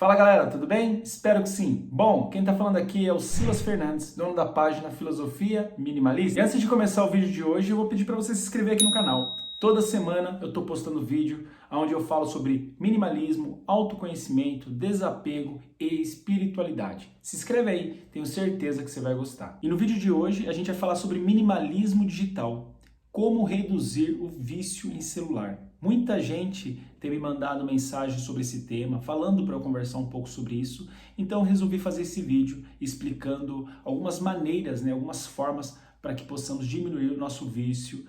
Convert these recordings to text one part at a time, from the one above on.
Fala galera, tudo bem? Espero que sim. Bom, quem tá falando aqui é o Silas Fernandes, dono da página Filosofia Minimalista. E antes de começar o vídeo de hoje, eu vou pedir para você se inscrever aqui no canal. Toda semana eu tô postando vídeo onde eu falo sobre minimalismo, autoconhecimento, desapego e espiritualidade. Se inscreve aí, tenho certeza que você vai gostar. E no vídeo de hoje a gente vai falar sobre minimalismo digital. Como reduzir o vício em celular. Muita gente tem me mandado mensagem sobre esse tema, falando para eu conversar um pouco sobre isso, então eu resolvi fazer esse vídeo explicando algumas maneiras, algumas formas para que possamos diminuir o nosso vício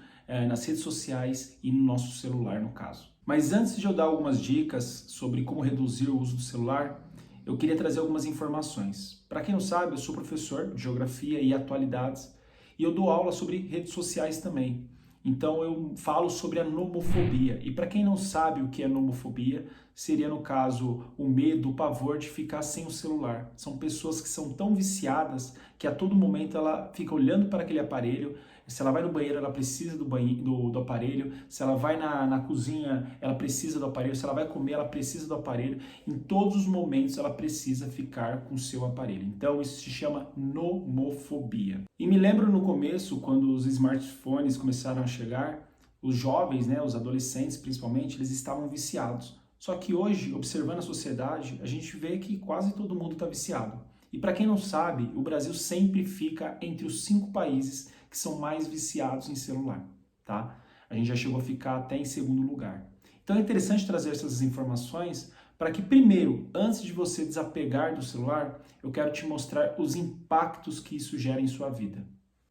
nas redes sociais e no nosso celular, no caso. Mas antes de eu dar algumas dicas sobre como reduzir o uso do celular, eu queria trazer algumas informações. Para quem não sabe, eu sou professor de Geografia e Atualidades e eu dou aula sobre redes sociais também. Então eu falo sobre a nomofobia. E para quem não sabe o que é nomofobia, seria no caso o medo, o pavor de ficar sem o celular. São pessoas que são tão viciadas que a todo momento ela fica olhando para aquele aparelho. Se ela vai no banheiro, ela precisa do aparelho. Se ela vai na cozinha, ela precisa do aparelho. Se ela vai comer, ela precisa do aparelho. Em todos os momentos, ela precisa ficar com o seu aparelho. Então, isso se chama nomofobia. E me lembro no começo, quando os smartphones começaram a chegar, os jovens, os adolescentes principalmente, eles estavam viciados. Só que hoje, observando a sociedade, a gente vê que quase todo mundo está viciado. E para quem não sabe, o Brasil sempre fica entre os 5 países que são mais viciados em celular, tá? A gente já chegou a ficar até em segundo lugar. Então é interessante trazer essas informações para que, primeiro, antes de você desapegar do celular, eu quero te mostrar os impactos que isso gera em sua vida.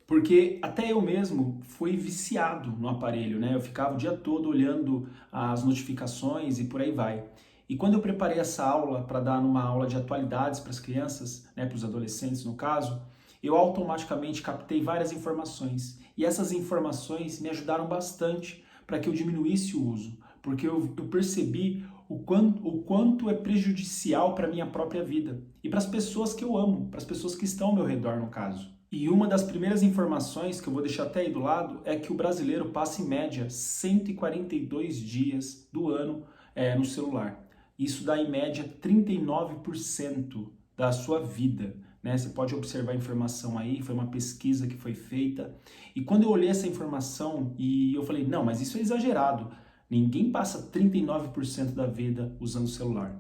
Porque até eu mesmo fui viciado no aparelho, Eu ficava o dia todo olhando as notificações e por aí vai. E quando eu preparei essa aula para dar numa aula de atualidades para as crianças, para os adolescentes no caso, eu automaticamente captei várias informações. E essas informações me ajudaram bastante para que eu diminuísse o uso, porque eu percebi o quanto é prejudicial para a minha própria vida e para as pessoas que eu amo, para as pessoas que estão ao meu redor no caso. E uma das primeiras informações que eu vou deixar até aí do lado é que o brasileiro passa em média 142 dias do ano no celular. Isso dá em média 39% da sua vida. Você pode observar a informação aí, foi uma pesquisa que foi feita. E quando eu olhei essa informação e eu falei, não, mas isso é exagerado. Ninguém passa 39% da vida usando o celular.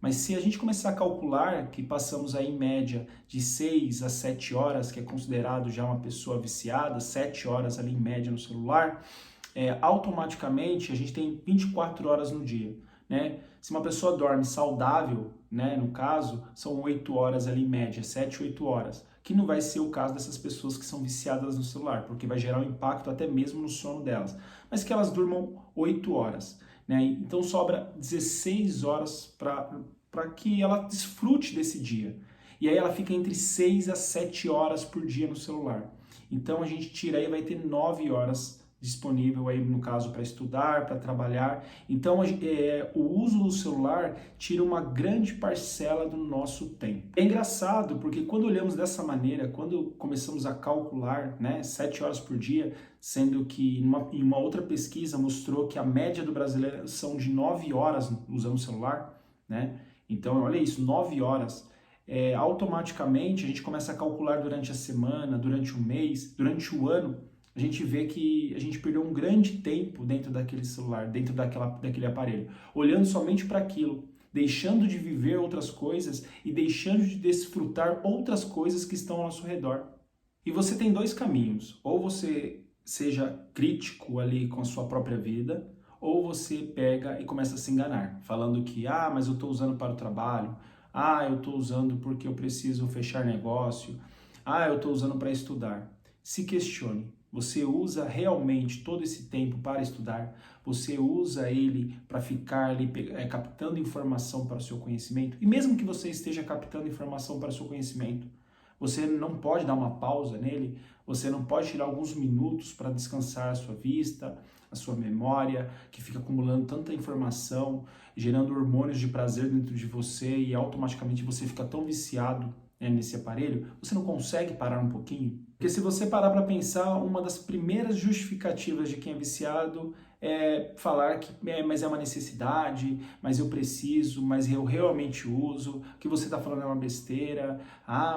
Mas se a gente começar a calcular que passamos aí em média de 6 a 7 horas, que é considerado já uma pessoa viciada, 7 horas ali em média no celular, automaticamente a gente tem 24 horas no dia. Se uma pessoa dorme saudável, no caso, são 8 horas ali em média, 7, 8 horas, que não vai ser o caso dessas pessoas que são viciadas no celular, porque vai gerar um impacto até mesmo no sono delas, mas que elas durmam 8 horas. Então sobra 16 horas para que ela desfrute desse dia. E aí ela fica entre 6 a 7 horas por dia no celular. Então a gente tira aí, vai ter 9 horas disponível aí no caso para estudar, para trabalhar. Então o uso do celular tira uma grande parcela do nosso tempo. É engraçado porque quando olhamos dessa maneira, quando começamos a calcular 7 horas por dia, sendo que em uma outra pesquisa mostrou que a média do brasileiro são de 9 horas usando o celular, Então olha isso, 9 horas. Automaticamente a gente começa a calcular durante a semana, durante o mês, durante o ano, a gente vê que a gente perdeu um grande tempo dentro daquele celular, dentro daquele aparelho, olhando somente para aquilo, deixando de viver outras coisas e deixando de desfrutar outras coisas que estão ao nosso redor. E você tem 2 caminhos, ou você seja crítico ali com a sua própria vida, ou você pega e começa a se enganar, falando que, mas eu estou usando para o trabalho, eu estou usando porque eu preciso fechar negócio, eu estou usando para estudar. Se questione. Você usa realmente todo esse tempo para estudar? Você usa ele para ficar ali captando informação para o seu conhecimento? E mesmo que você esteja captando informação para o seu conhecimento, você não pode dar uma pausa nele? Você não pode tirar alguns minutos para descansar a sua vista, a sua memória, que fica acumulando tanta informação, gerando hormônios de prazer dentro de você e automaticamente você fica tão viciado nesse aparelho, você não consegue parar um pouquinho? Porque se você parar para pensar, uma das primeiras justificativas de quem é viciado falar que mas é uma necessidade, mas eu preciso, mas eu realmente uso, o que você está falando é uma besteira,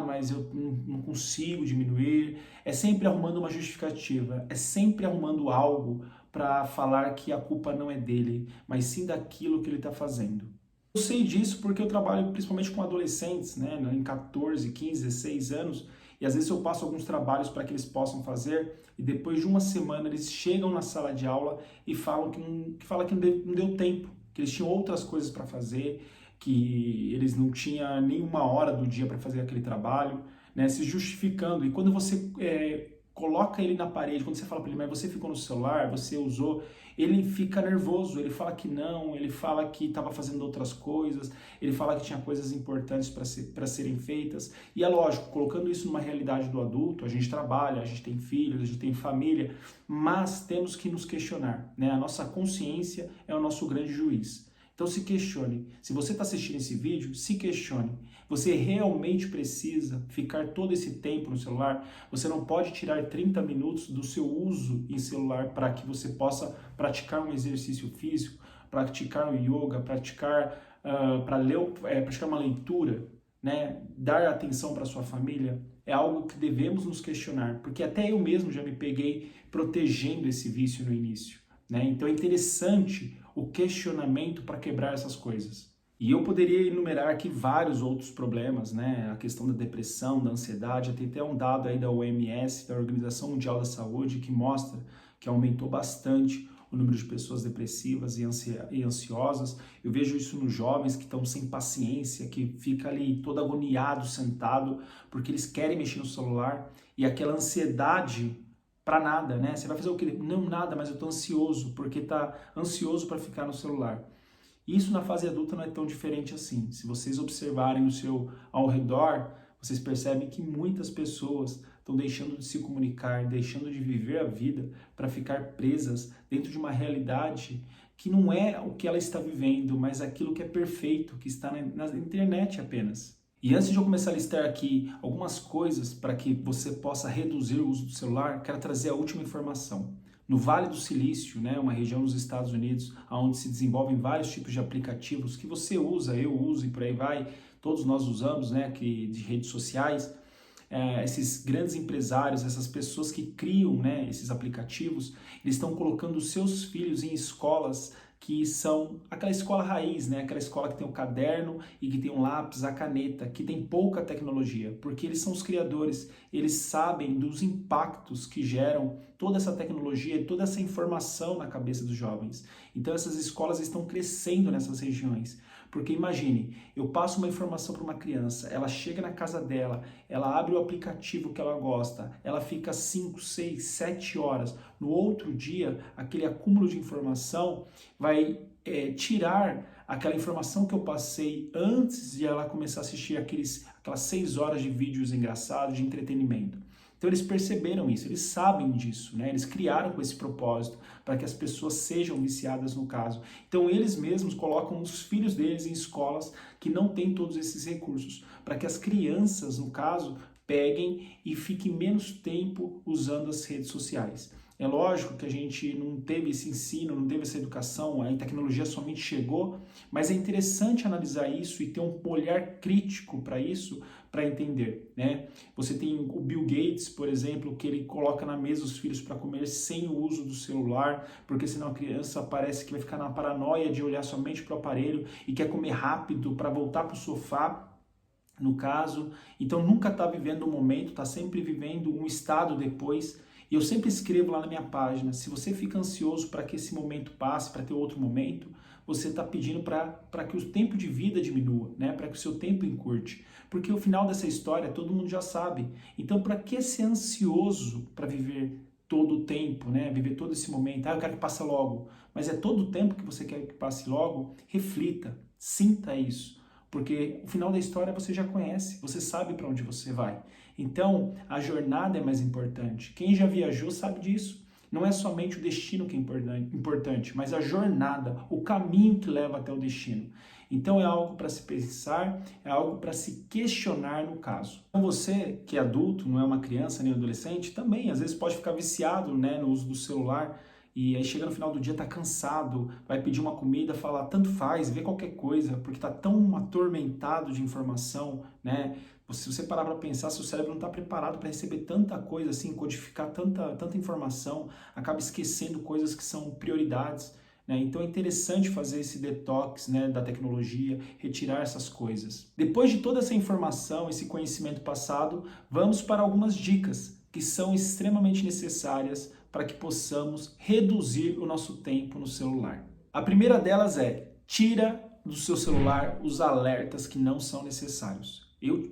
mas eu não consigo diminuir. É sempre arrumando uma justificativa, é sempre arrumando algo para falar que a culpa não é dele, mas sim daquilo que ele está fazendo. Eu sei disso porque eu trabalho principalmente com adolescentes, né, em 14, 15, 16 anos, e às vezes eu passo alguns trabalhos para que eles possam fazer, e depois de uma semana eles chegam na sala de aula e falam que não deu tempo, que eles tinham outras coisas para fazer, que eles não tinham nenhuma hora do dia para fazer aquele trabalho, né, se justificando. E quando você coloca ele na parede, quando você fala para ele, mas você ficou no celular, você usou, ele fica nervoso, ele fala que não, ele fala que estava fazendo outras coisas, ele fala que tinha coisas importantes para serem feitas. E é lógico, colocando isso numa realidade do adulto, a gente trabalha, a gente tem filhos, a gente tem família, mas temos que nos questionar, né? A nossa consciência é o nosso grande juiz. Então se questione. Se você está assistindo esse vídeo, se questione. Você realmente precisa ficar todo esse tempo no celular? Você não pode tirar 30 minutos do seu uso em celular para que você possa praticar um exercício físico, praticar um yoga, praticar uma leitura, né? Dar atenção para sua família é algo que devemos nos questionar, porque até eu mesmo já me peguei protegendo esse vício no início, né? Então é interessante o questionamento para quebrar essas coisas. E eu poderia enumerar aqui vários outros problemas, né? A questão da depressão, da ansiedade, tem até um dado aí da OMS, da Organização Mundial da Saúde, que mostra que aumentou bastante o número de pessoas depressivas e ansiosas. Eu vejo isso nos jovens que estão sem paciência, que fica ali todo agoniado, sentado, porque eles querem mexer no celular, e aquela ansiedade para nada, né? Você vai fazer o quê? Não, nada, mas eu tô ansioso, porque tá ansioso para ficar no celular. Isso na fase adulta não é tão diferente assim. Se vocês observarem ao redor, vocês percebem que muitas pessoas estão deixando de se comunicar, deixando de viver a vida para ficar presas dentro de uma realidade que não é o que ela está vivendo, mas aquilo que é perfeito, que está na internet apenas. E antes de eu começar a listar aqui algumas coisas para que você possa reduzir o uso do celular, quero trazer a última informação. No Vale do Silício, né, uma região nos Estados Unidos, onde se desenvolvem vários tipos de aplicativos que você usa, eu uso e por aí vai, todos nós usamos, né, de redes sociais, esses grandes empresários, essas pessoas que criam, né, esses aplicativos, eles estão colocando os seus filhos em escolas que são aquela escola raiz, né? Aquela escola que tem o caderno e que tem um lápis, a caneta, que tem pouca tecnologia, porque eles são os criadores, eles sabem dos impactos que geram toda essa tecnologia e toda essa informação na cabeça dos jovens. Então essas escolas estão crescendo nessas regiões, porque imagine, eu passo uma informação para uma criança, ela chega na casa dela, ela abre o aplicativo que ela gosta, ela fica 5, 6, 7 horas, no outro dia, aquele acúmulo de informação vai tirar aquela informação que eu passei antes de ela começar a assistir aquelas 6 horas de vídeos engraçados, de entretenimento. Então eles perceberam isso, eles sabem disso, né? Eles criaram com esse propósito para que as pessoas sejam viciadas no caso. Então eles mesmos colocam os filhos deles em escolas que não têm todos esses recursos, para que as crianças, no caso, peguem e fiquem menos tempo usando as redes sociais. É lógico que a gente não teve esse ensino, não teve essa educação, a tecnologia somente chegou, mas é interessante analisar isso e ter um olhar crítico para isso, para entender, né? Você tem o Bill Gates, por exemplo, que ele coloca na mesa os filhos para comer sem o uso do celular, porque senão a criança parece que vai ficar na paranoia de olhar somente para o aparelho e quer comer rápido para voltar para o sofá, no caso. Então nunca está vivendo o momento, está sempre vivendo um estado depois. E eu sempre escrevo lá na minha página, se você fica ansioso para que esse momento passe, para ter outro momento, você está pedindo para que o tempo de vida diminua, né? Para que o seu tempo encurte. Porque o final dessa história todo mundo já sabe. Então, para que ser ansioso para viver todo o tempo, né? Viver todo esse momento? Eu quero que passe logo. Mas é todo o tempo que você quer que passe logo? Reflita, sinta isso. Porque o final da história você já conhece, você sabe para onde você vai. Então, a jornada é mais importante. Quem já viajou sabe disso. Não é somente o destino que é importante, mas a jornada, o caminho que leva até o destino. Então é algo para se pensar, é algo para se questionar no caso. Então você, que é adulto, não é uma criança nem adolescente, também às vezes pode ficar viciado, né, no uso do celular. e aí chega no final do dia, tá cansado, vai pedir uma comida, fala, tanto faz, vê qualquer coisa, porque tá tão atormentado de informação, né? Se você parar para pensar, seu cérebro não está preparado para receber tanta coisa assim, codificar tanta informação, acaba esquecendo coisas que são prioridades, né? Então é interessante fazer esse detox, né, da tecnologia, retirar essas coisas. Depois de toda essa informação, esse conhecimento passado, vamos para algumas dicas que são extremamente necessárias para que possamos reduzir o nosso tempo no celular. A primeira delas é: tira do seu celular os alertas que não são necessários.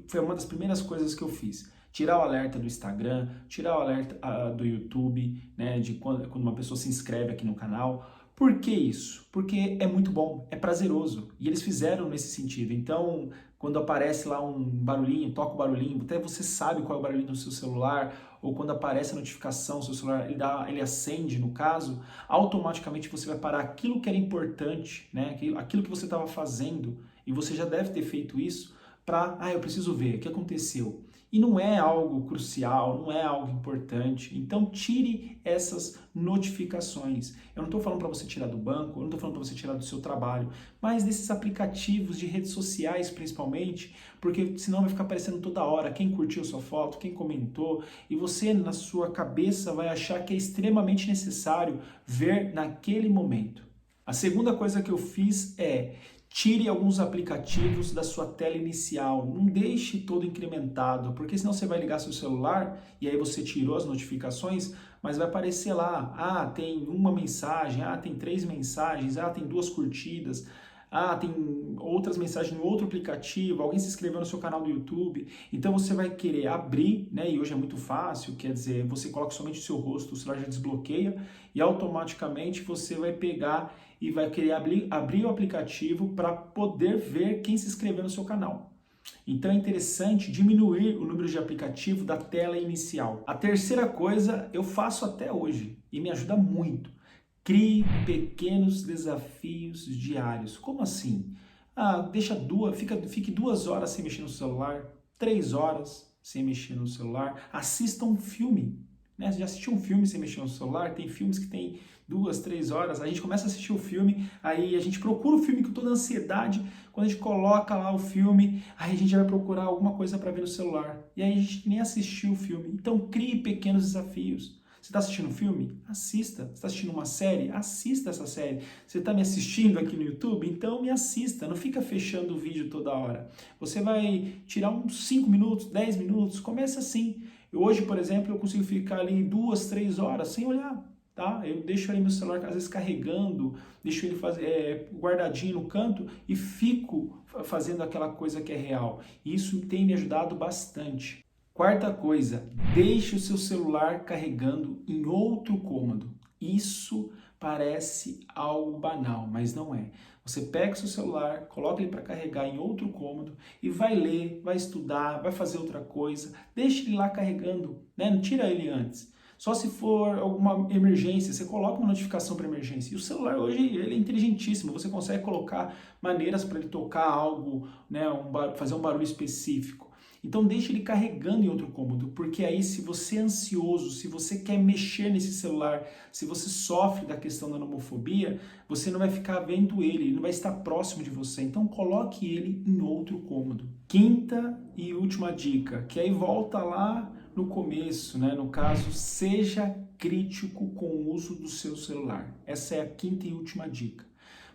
Foi uma das primeiras coisas que eu fiz. Tirar o alerta do Instagram, tirar o alerta do YouTube, né, de quando uma pessoa se inscreve aqui no canal. Por que isso? Porque é muito bom, é prazeroso. E eles fizeram nesse sentido. Então, quando aparece lá um barulhinho, toca o barulhinho, até você sabe qual é o barulhinho do seu celular, ou quando aparece a notificação, seu celular ele acende, no caso, automaticamente você vai parar aquilo que era importante, né, aquilo que você estava fazendo, e você já deve ter feito isso, eu preciso ver o que aconteceu. E não é algo crucial, não é algo importante. Então tire essas notificações. Eu não estou falando para você tirar do banco, eu não estou falando para você tirar do seu trabalho, mas desses aplicativos de redes sociais principalmente, porque senão vai ficar aparecendo toda hora quem curtiu sua foto, quem comentou, e você na sua cabeça vai achar que é extremamente necessário ver naquele momento. A segunda coisa que eu fiz é: tire alguns aplicativos da sua tela inicial, não deixe todo incrementado, porque senão você vai ligar seu celular e aí você tirou as notificações, mas vai aparecer lá, tem uma mensagem, tem 3 mensagens, tem 2 curtidas, tem outras mensagens em outro aplicativo, alguém se inscreveu no seu canal do YouTube, então você vai querer abrir, né? E hoje é muito fácil, quer dizer, você coloca somente o seu rosto, o celular já desbloqueia e automaticamente você vai pegar e vai querer abrir o aplicativo para poder ver quem se inscreveu no seu canal. Então é interessante diminuir o número de aplicativo da tela inicial. A terceira coisa eu faço até hoje e me ajuda muito. Crie pequenos desafios diários. Como assim? Fique 2 horas sem mexer no celular, 3 horas sem mexer no celular. Assista um filme. Né? Você já assistiu um filme sem mexer no celular? Tem filmes que tem 2, 3 horas. A gente começa a assistir o filme, aí a gente procura o filme com toda a ansiedade. Quando a gente coloca lá o filme, aí a gente vai procurar alguma coisa para ver no celular. E aí a gente nem assistiu o filme. Então crie pequenos desafios. Você está assistindo um filme? Assista. Você está assistindo uma série? Assista essa série. Você está me assistindo aqui no YouTube? Então me assista. Não fica fechando o vídeo toda hora. Você vai tirar uns 5 minutos, 10 minutos. Começa assim. Hoje, por exemplo, eu consigo ficar ali 2, 3 horas sem olhar. Tá? Eu deixo ali meu celular às vezes carregando, deixo ele guardadinho no canto e fico fazendo aquela coisa que é real. E isso tem me ajudado bastante. Quarta coisa, deixe o seu celular carregando em outro cômodo. Isso parece algo banal, mas não é. Você pega o seu celular, coloca ele para carregar em outro cômodo e vai ler, vai estudar, vai fazer outra coisa. Deixe ele lá carregando, né? Não tira ele antes. Só se for alguma emergência, você coloca uma notificação para emergência. E o celular hoje ele é inteligentíssimo, você consegue colocar maneiras para ele tocar algo, né, fazer um barulho específico. Então deixe ele carregando em outro cômodo, porque aí se você é ansioso, se você quer mexer nesse celular, se você sofre da questão da nomofobia, você não vai ficar vendo ele não vai estar próximo de você. Então coloque ele em outro cômodo. Quinta e última dica, que aí volta lá no começo, né? No caso, seja crítico com o uso do seu celular. Essa é a quinta e última dica.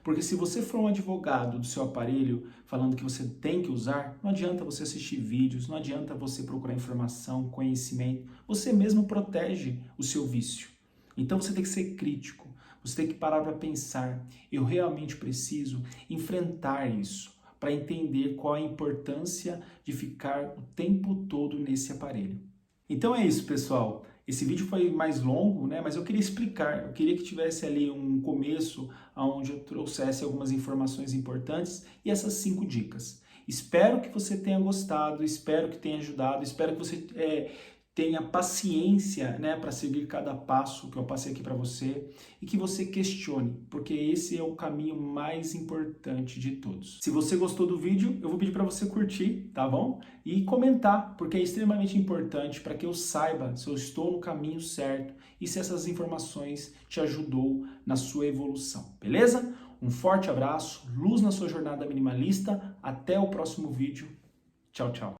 Porque se você for um advogado do seu aparelho falando que você tem que usar, não adianta você assistir vídeos, não adianta você procurar informação, conhecimento, você mesmo protege o seu vício. Então você tem que ser crítico, você tem que parar para pensar, eu realmente preciso enfrentar isso, para entender qual a importância de ficar o tempo todo nesse aparelho. Então é isso, pessoal. Esse vídeo foi mais longo, né? Mas eu queria explicar, eu queria que tivesse ali um começo onde eu trouxesse algumas informações importantes e essas 5 dicas. Espero que você tenha gostado, espero que tenha ajudado, espero que você tenha paciência, né, para seguir cada passo que eu passei aqui para você e que você questione, porque esse é o caminho mais importante de todos. Se você gostou do vídeo, eu vou pedir para você curtir, tá bom? E comentar, porque é extremamente importante para que eu saiba se eu estou no caminho certo e se essas informações te ajudou na sua evolução, beleza? Um forte abraço, luz na sua jornada minimalista, até o próximo vídeo. Tchau, tchau.